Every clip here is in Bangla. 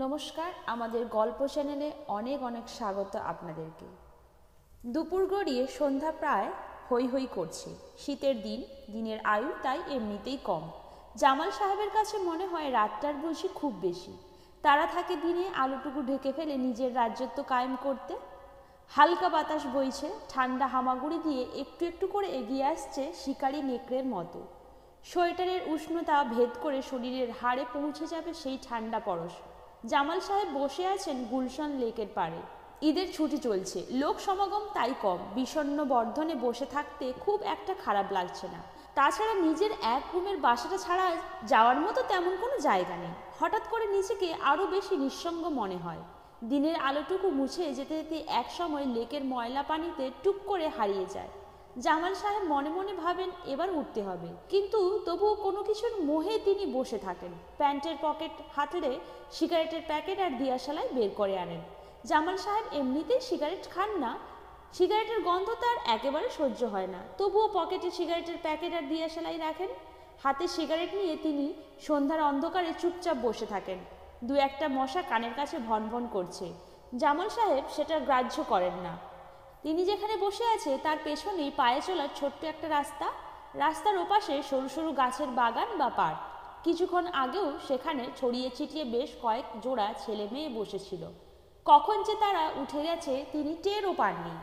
নমস্কার, আমাদের গল্প চ্যানেলে অনেক অনেক স্বাগত আপনাদেরকে। দুপুর গড়িয়ে সন্ধ্যা প্রায় হৈ হৈ করছে। শীতের দিন, দিনের আয়ু তাই এমনিতেই কম। জামাল সাহেবের কাছে মনে হয় রাতটার বুঝি খুব বেশি। তারা থাকে দিনে আলোটুকু ঢেকে ফেলে নিজের রাজ্যত্ব কায়েম করতে। হালকা বাতাস বইছে, ঠান্ডা হামাগুড়ি দিয়ে একটু একটু করে এগিয়ে আসছে শিকারি নেকড়ের মতো। সোয়েটারের উষ্ণতা ভেদ করে শরীরের হাড়ে পৌঁছে যাবে সেই ঠান্ডা পরশ। জামাল সাহেব বসে আছেন গুলশান লেকের পাড়ে। ঈদের ছুটি চলছে, লোক সমাগম তাই কম। বিষণ্ণ বর্ধনে বসে থাকতে খুব একটা খারাপ লাগছে না। তাছাড়া নিজের এক রুমের বাসাটা ছাড়া যাওয়ার মতো তেমন কোনো জায়গা নেই। হঠাৎ করে নিজেকে আরও বেশি নিঃসঙ্গ মনে হয়। দিনের আলোটুকু মুছে যেতে যেতে এক সময় লেকের ময়লা পানিতে টুক করে হারিয়ে যায়। জামাল সাহেব মনে মনে ভাবেন এবার উঠতে হবে, কিন্তু তবুও কোনো কিছুর মোহে তিনি বসে থাকেন। প্যান্টের পকেট হাতড়ে সিগারেটের প্যাকেট আর দিয়াশালাই বের করে আনেন। জামাল সাহেব এমনিতেই সিগারেট খান না, সিগারেটের গন্ধ তার একেবারে সহ্য হয় না, তবুও পকেটে সিগারেটের প্যাকেট আর দিয়াশালাই রাখেন। হাতে সিগারেট নিয়ে তিনি সন্ধ্যার অন্ধকারে চুপচাপ বসে থাকেন। দু একটা মশা কানের কাছে ভনভন করছে, জামাল সাহেব সেটা গ্রাহ্য করেন না। তিনি যেখানে বসে আছে তার পেছনেই পায়ে চলার ছোট্ট একটা রাস্তা। রাস্তার ওপাশে সরু সরু গাছের বাগান বা পার্ক। কিছুক্ষণ আগেও সেখানে ছড়িয়ে ছিটিয়ে বেশ কয়েক জোড়া ছেলে মেয়ে বসেছিল। কখন যে তারা উঠে গেছে তিনি টেরও পাননি।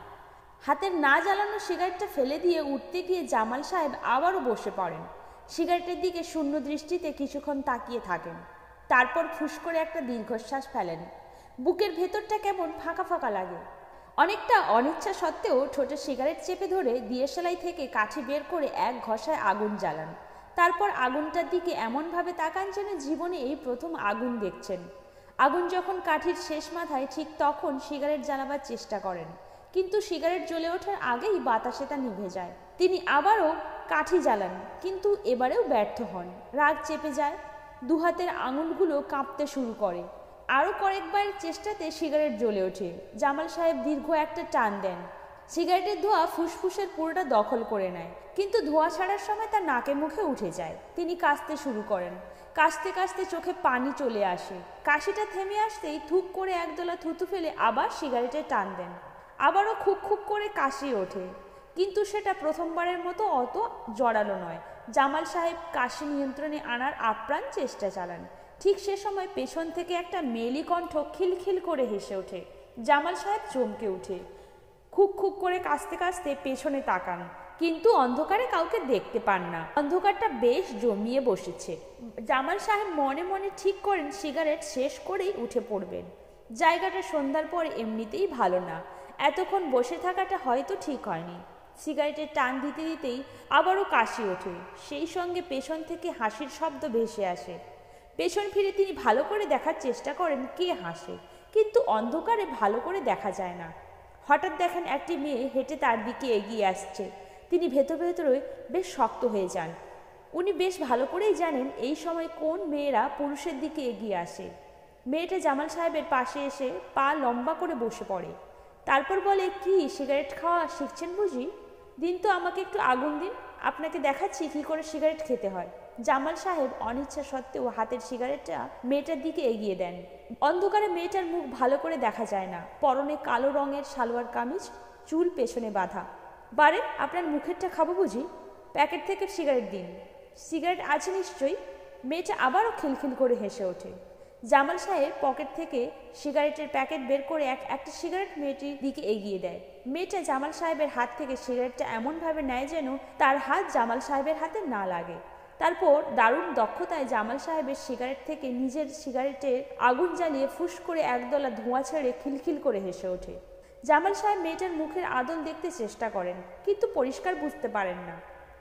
হাতের না জ্বালানো সিগারেটটা ফেলে দিয়ে উঠতে গিয়ে জামাল সাহেব আবারও বসে পড়েন। সিগারেটের দিকে শূন্য দৃষ্টিতে কিছুক্ষণ তাকিয়ে থাকেন। তারপর ফুস করে একটা দীর্ঘশ্বাস ফেলেন। বুকের ভেতরটা কেমন ফাঁকা ফাঁকা লাগে। অনেকটা অনিচ্ছা সত্ত্বেও ঠোঁটে সিগারেট চেপে ধরে দিয়াশালাই থেকে কাঠি বের করে এক ঘষায় আগুন জ্বালান। তারপর আগুনটার দিকে এমনভাবে তাকান যেন জীবনে এই প্রথম আগুন দেখছেন। আগুন যখন কাঠির শেষ মাথায়, ঠিক তখন সিগারেট জ্বালাবার চেষ্টা করেন, কিন্তু সিগারেট জ্বলে ওঠার আগেই বাতাসে তা নিভে যায়। তিনি আবারও কাঠি জ্বালান, কিন্তু এবারেও ব্যর্থ হন। রাগ চেপে যায়, দুহাতের আঙুলগুলো কাঁপতে শুরু করে। আরও কয়েকবার চেষ্টাতে সিগারেট জ্বলে ওঠে। জামাল সাহেব দীর্ঘ একটা টান দেন। সিগারেটের ধোঁয়া ফুসফুসের পুরোটা দখল করে নেয়, কিন্তু ধোঁয়া ছাড়ার সময় তার নাকে মুখে উঠে যায়। তিনি কাশতে শুরু করেন। কাশতে কাশতে চোখে পানি চলে আসে। কাশিটা থেমে আসতেই থুক করে একদলা থুতু ফেলে আবার সিগারেটে টান দেন। আবারও খুব খুব করে কাশি ওঠে, কিন্তু সেটা প্রথমবারের মতো অত জড়ালো নয়। জামাল সাহেব কাশি নিয়ন্ত্রণে আনার আপ্রাণ চেষ্টা চালান। ঠিক সে সময় পেছন থেকে একটা মেলি কণ্ঠ খিলখিল করে হেসে ওঠে। জামাল সাহেব চমকে উঠে খুব খুব করে কাশতে কাশতে পেছনে তাকান, কিন্তু অন্ধকারে কাউকে দেখতে পান না। অন্ধকারটা বেশ জমিয়ে বসেছে। জামাল সাহেব মনে মনে ঠিক করেন সিগারেট শেষ করেই উঠে পড়বেন। জায়গাটা সন্ধ্যার পর এমনিতেই ভালো না, এতক্ষণ বসে থাকাটা হয়তো ঠিক হয়নি। সিগারেটের টান দিতে দিতেই আবারও কাশি ওঠে, সেই সঙ্গে পেছন থেকে হাসির শব্দ ভেসে আসে। পেছন ফিরে তিনি ভালো করে দেখার চেষ্টা করেন কে হাসে, কিন্তু অন্ধকারে ভালো করে দেখা যায় না। হঠাৎ দেখেন একটি মেয়ে হেঁটে তার দিকে এগিয়ে আসছে। তিনি ভেতর ভেতরে বেশ শক্ত হয়ে যান। উনি বেশ ভালো করেই জানেন এই সময় কোন মেয়েরা পুরুষের দিকে এগিয়ে আসে। মেয়েটা জামাল সাহেবের পাশে এসে পা লম্বা করে বসে পড়ে। তারপর বলে, কি সিগারেট খাওয়া শিখছেন বুঝি? দিন তো আমাকে একটু আগুন দিন, আপনাকে দেখাচ্ছি কী করে সিগারেট খেতে হয়। জামাল সাহেব অনিচ্ছা সত্ত্বেও হাতের সিগারেটটা মেয়েটার দিকে এগিয়ে দেন। অন্ধকারে মেয়েটার মুখ ভালো করে দেখা যায় না। পরনে কালো রঙের সালোয়ার কামিজ, চুল পেছনে বাঁধা। বারে, আপনার মুখেরটা খাবো বুঝি? প্যাকেট থেকে সিগারেট দিন। সিগারেট আছে নিশ্চয়ই? মেয়েটা আবারও খিলখিল করে হেসে ওঠে। জামাল সাহেব পকেট থেকে সিগারেটের প্যাকেট বের করে একটা সিগারেট মেয়েটির দিকে এগিয়ে দেয়। মেয়েটা জামাল সাহেবের হাত থেকে সিগারেটটা এমনভাবে নেয় যেন তার হাত জামাল সাহেবের হাতে না লাগে। তারপর দারুণ দক্ষতায় জামাল সাহেবের সিগারেট থেকে নিজের সিগারেটের আগুন জ্বালিয়ে ফুস করে একদলা ধোঁয়া ছেড়ে খিলখিল করে হেসে ওঠে। জামাল সাহেব মেয়েটার মুখের আদল দেখতে চেষ্টা করেন, কিন্তু পরিষ্কার বুঝতে পারেন না।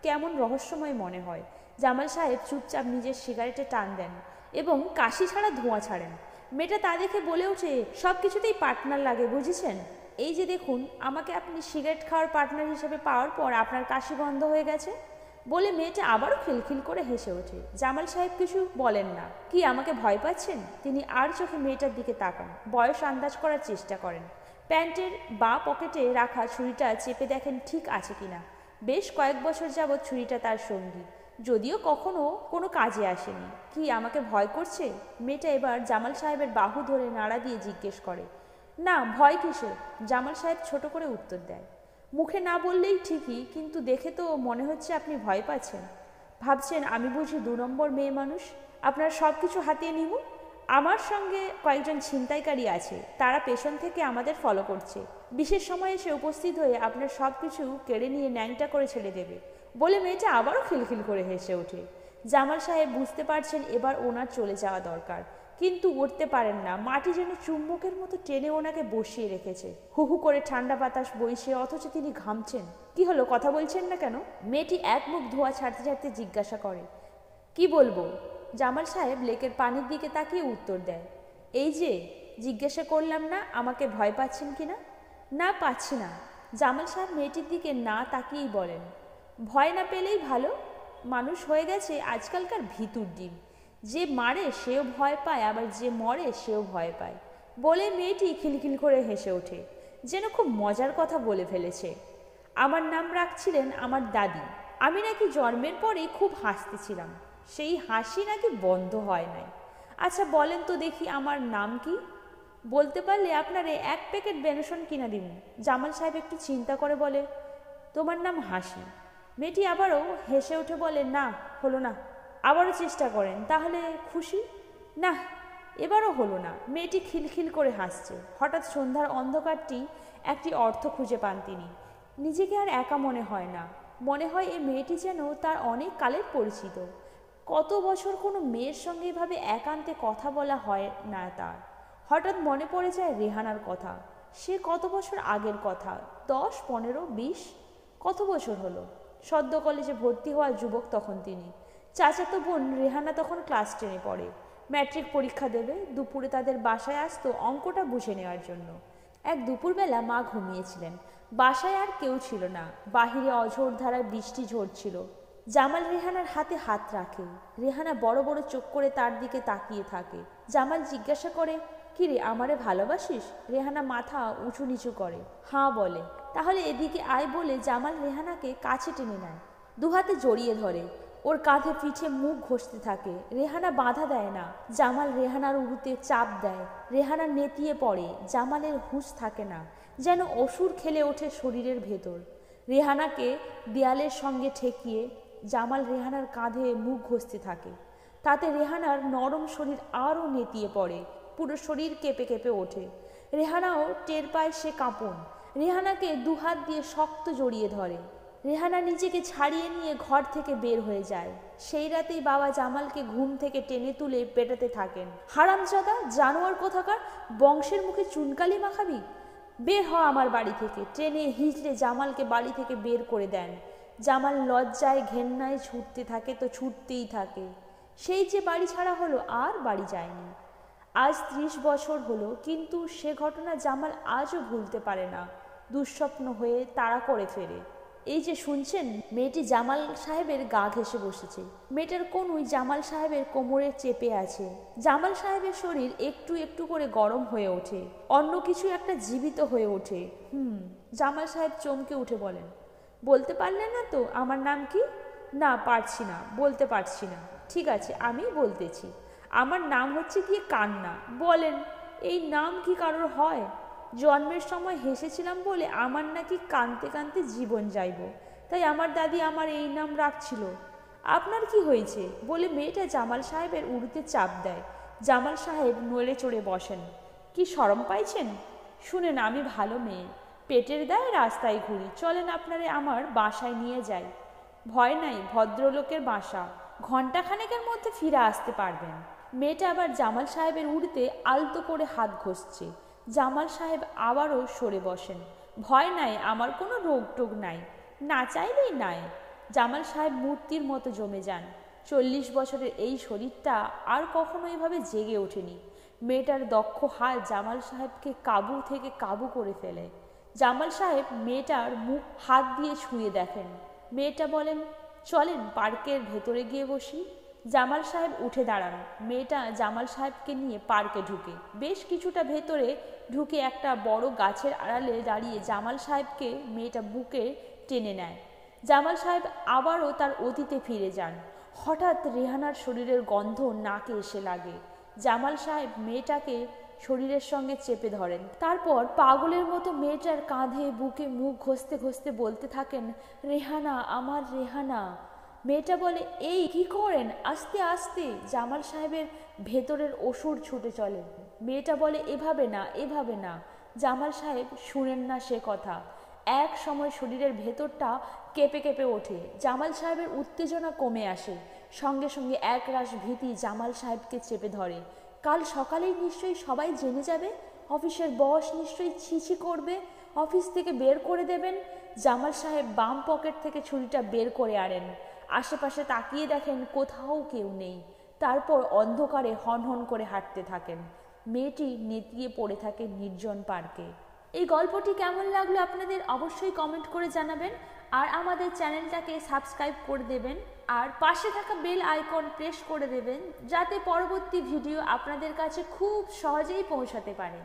কেমন রহস্যময় মনে হয়। জামাল সাহেব চুপচাপ নিজের সিগারেটে টান দেন এবং কাশি ছাড়া ধোঁয়া ছাড়েন। মেয়েটা তা দেখে বলে ওঠে, সব কিছুতেই পার্টনার লাগে বুঝেছেন? এই যে দেখুন, আমাকে আপনি সিগারেট খাওয়ার পার্টনার হিসেবে পাওয়ার পর আপনার কাশি বন্ধ হয়ে গেছে। বলে মেয়েটা আবারও খিলখিল করে হেসে ওঠে। জামাল সাহেব কিছু বলেন না। কি আমাকে ভয় পাচ্ছেন? তিনি আর চোখে মেয়েটার দিকে তাকান, বয়স আন্দাজ করার চেষ্টা করেন। প্যান্টের বাঁ পকেটে রাখা ছুরিটা চেপে দেখেন ঠিক আছে কিনা। বেশ কয়েক বছর যাবৎ ছুরিটা তার সঙ্গী। যদিও কখনো কোনো কাজে আসেনি। কি আমাকে ভয় করছে? মেয়েটা এবার জামাল সাহেবের বাহু ধরে নাড়া দিয়ে জিজ্ঞেস করে। না, ভয় কিসের? জামাল সাহেব ছোট করে উত্তর দেয়। মুখে না বললেই ঠিকই, কিন্তু দেখে তো মনে হচ্ছে আপনি ভয় পাচ্ছেন। ভাবছেন আমি বুঝি 2 নম্বর মেয়ে মানুষ, আপনার সব কিছু হাতিয়ে নিব? আমার সঙ্গে কয়েকজন ছিনতাইকারী আছে, তারা পেছন থেকে আমাদের ফলো করছে। বিশেষ সময়ে এসে উপস্থিত হয়ে আপনার সব কিছু কেড়ে নিয়ে ন্যাংটা করে ছেড়ে দেবে, বলে মেয়েটা আবারও খিলখিল করে হেসে ওঠে। জামাল সাহেব বুঝতে পারছেন এবার ওনার চলে যাওয়া দরকার, কিন্তু উঠতে পারেন না। মাটি যেন চুম্বকের মতো টেনে ওনাকে বসিয়ে রেখেছে। হু হু করে ঠান্ডা বাতাস বইছে, অথচ তিনি ঘামছেন। কি হলো, কথা বলছেন না কেন? মেয়েটি এক মুখ ধোঁয়া ছাড়তে ছাড়তে জিজ্ঞাসা করে। কি বলবো? জামাল সাহেব লেকের পানির দিকে তাকিয়ে উত্তর দেয়। এই যে জিজ্ঞাসা করলাম না আমাকে ভয় পাচ্ছেন কি না? না, পাচ্ছি না। জামাল সাহেব মেয়েটির দিকে না তাকিয়েই বলেন। ভয় না পেলেই ভালো। মানুষ হয়ে গেছে আজকালকার ভিতুর ডিম। যে মারে সেও ভয় পায়, আবার যে মরে সেও ভয় পায়, বলে মেয়েটি খিলখিল করে হেসে ওঠে, যেন খুব মজার কথা বলে ফেলেছে। আমার নাম রাখছিলেন আমার দাদি। আমি নাকি জন্মের পরেই খুব হাসতেছিলাম, সেই হাসি নাকি বন্ধ হয় নাই। আচ্ছা বলেন তো দেখি আমার নাম কি? বলতে পারলে আপনারে 1 প্যাকেট বেনসন কিনা দিব। জামাল সাহেব একটু চিন্তা করে বলে, তোমার নাম হাসি। মেয়েটি আবারও হেসে উঠে বলে, না, হলো না। আবারও চেষ্টা করেন, তাহলে খুশি। না, এবারও হলো না। মেয়েটি খিলখিল করে হাসছে। হঠাৎ সন্ধ্যার অন্ধকারটি একটি অর্থ খুঁজে পান তিনি। নিজেকে আর একা মনে হয় না, মনে হয় এই মেয়েটি যেন তার অনেক কালের পরিচিত। কত বছর কোনো মেয়ের সঙ্গে এভাবে একান্তে কথা বলা হয় না তার। হঠাৎ মনে পড়ে যায় রেহানার কথা। সে কত বছর আগের কথা, 10, 15, 20, কত বছর হলো। সদ্য কলেজে ভর্তি হওয়া যুবক তখন তিনি। চাচাতো বোন রেহানা তখন ক্লাস 10-এ পড়ে, ম্যাট্রিক পরীক্ষা দেবে। দুপুরে তাদের বাসায় আসতো অঙ্কটা বুঝে নেওয়ার জন্য। এক দুপুরবেলা মা ঘুমিয়েছিলেন, বাসায় আর কেউ ছিল না। বাহিরে অঝোর ধারায় বৃষ্টি ঝরছিল। জামাল রেহানার হাতে হাত রাখে। রেহানা বড় বড় চোখ করে তার দিকে তাকিয়ে থাকে। জামাল জিজ্ঞাসা করে, কিরে আমারে ভালোবাসিস? রেহানা মাথা উঁচু নিচু করে, হাঁ বলে। তাহলে এদিকে আয় বলে জামাল রেহানাকে কাছে টেনে নেয়, দুহাতে জড়িয়ে ধরে। ওর কাঁধে পিঠে মুখ ঘষতে থাকে। রেহানা বাধা দেয় না। জামাল রেহানার উরুতে চাপ দেয়। রেহানা নেতিয়ে পড়ে। জামালের হুঁশ থাকে না, যেন অসুর খেলে ওঠে শরীরের ভেতর। রেহানাকে দেয়ালের সঙ্গে ঠেকিয়ে জামাল রেহানার কাঁধে মুখ ঘষতে থাকে। তাতে রেহানার নরম শরীর আরও নেতিয়ে পড়ে, পুরো শরীর কেঁপে কেঁপে ওঠে। রেহানাও টের পায় সে কাঁপন। রেহানাকে দুহাত দিয়ে শক্ত জড়িয়ে ধরে। রেহানা নিজেকে ছাড়িয়ে নিয়ে ঘর থেকে বের হয়ে যায়। সেই রাতেই বাবা জামালকে ঘুম থেকে টেনে তুলে পেটাতে থাকেন। হারামজাদা, জানোয়ার কোথাকার, বংশের মুখে চুনকালি মাখাবি, বের হ আমার বাড়ি থেকে। ট্রেনে হিঁচড়ে জামালকে বাড়ি থেকে বের করে দেন। জামাল লজ্জায় ঘেন্নায় ছুটতে থাকে, তো ছুটতেই থাকে। সেই যে বাড়ি ছাড়া হলো, আর বাড়ি যায়নি। আজ 30 বছর হলো, কিন্তু সে ঘটনা জামাল আজও ভুলতে পারে না। দুঃস্বপ্ন হয়ে তাড়া করে ফেরে। এই যে শুনছেন, মেয়েটি জামাল সাহেবের গা ঘেঁষে বসেছে। মেয়েটার কনুই জামাল সাহেবের কোমরে চেপে আছে। জামাল সাহেবের শরীর একটু একটু করে গরম হয়ে ওঠে, অন্য কিছু একটা জীবিত হয়ে ওঠে। জামাল সাহেব চমকে উঠে বলেন, বলতে পারলে না তো আমার নাম কি? না, পারছি না, বলতে পারছি না। ঠিক আছে, আমি বলতেছি। আমার নাম হচ্ছে গিয়ে কান্না। বলেন, এই নাম কি কারোর হয়? জন্মের সময় হেসেছিলাম বলে আমার নাকি কাঁদতে কাঁদতে জীবন যাইব, তাই আমার দাদি আমার এই নাম রাখছিল। আপনার কি হয়েছে? বলে মেয়েটা জামাল সাহেবের উড়ুতে চাপ দেয়। জামাল সাহেব নড়ে চড়ে বসেন। কি শরম পাইছেন? শুনেন, আমি ভালো মেয়ে, পেটের দায়ে রাস্তায় ঘুরি। চলেন আপনারে আমার বাসায় নিয়ে যাই। ভয় নাই, ভদ্রলোকের বাসা, ঘণ্টাখানেকের মধ্যে ফিরে আসতে পারবেন। মেয়েটা আবার জামাল সাহেবের উড়তে আলতো করে হাত ঘষছে। জামাল সাহেব আবারও সরে বসেন। ভয় নাই, আমার কোনো রোগ টোগ নাই, না চাইলেই নাই। জামাল সাহেব মূর্তির মতো জমে যান। 40 বছরের এই শরীরটা আর কখনো এভাবে জেগে ওঠেনি। মেয়েটার দক্ষ হাত জামাল সাহেবকে কাবু থেকে কাবু করে ফেলে। জামাল সাহেব মেয়েটার মুখ হাত দিয়ে ছুঁয়ে দেখেন। মেয়েটা বলেন, চলেন পার্কের ভেতরে গিয়ে বসি। জামাল সাহেব উঠে দাঁড়ান। মেয়েটা জামাল সাহেবকে নিয়ে পার্কে ঢুকে। বেশ কিছুটা ভেতরে ঢুকে একটা বড় গাছের আড়ালে দাঁড়িয়ে জামাল সাহেবকে মেয়েটা বুকে টেনে নেয়। জামাল সাহেব আবারও তার অতীতে ফিরে যান। হঠাৎ রেহানার শরীরের গন্ধ নাকে এসে লাগে। জামাল সাহেব মেয়েটাকে শরীরের সঙ্গে চেপে ধরেন। তারপর পাগলের মতো মেয়েটার কাঁধে বুকে মুখ ঘষতে ঘষতে বলতে থাকেন, রেহানা, আমার রেহানা। মেয়েটা বলে, এই কি করেন, আস্তে আস্তে। জামাল সাহেবের ভেতরের অসুর ছুটে চলে। মেয়েটা বলে, এভাবে না, এভাবে না। জামাল সাহেব শুনেন না সে কথা। এক সময় শরীরের ভেতরটা কেঁপে কেঁপে ওঠে। জামাল সাহেবের উত্তেজনা কমে আসে। সঙ্গে সঙ্গে একরাশ ভীতি জামাল সাহেবকে চেপে ধরে। কাল সকালেই নিশ্চয়ই সবাই জেনে যাবে, অফিসের বস নিশ্চয়ই ছিছি করবে, অফিস থেকে বের করে দেবেন। জামাল সাহেব বাম পকেট থেকে ছুরিটা বের করে আনেন। আশেপাশে তাকিয়ে দেখেন কোথাও কেউ নেই। তারপর অন্ধকারে হনহন করে হাঁটতে থাকেন। মেয়েটি নেতিয়ে পড়ে থাকে নির্জন পার্কে। এই গল্পটি কেমন লাগলো আপনাদের অবশ্যই কমেন্ট করে জানাবেন, আর আমাদের চ্যানেলটাকে সাবস্ক্রাইব করে দেবেন, আর পাশে থাকা বেল আইকন প্রেস করে দেবেন, যাতে পরবর্তী ভিডিও আপনাদের কাছে খুব সহজেই পৌঁছাতে পারে।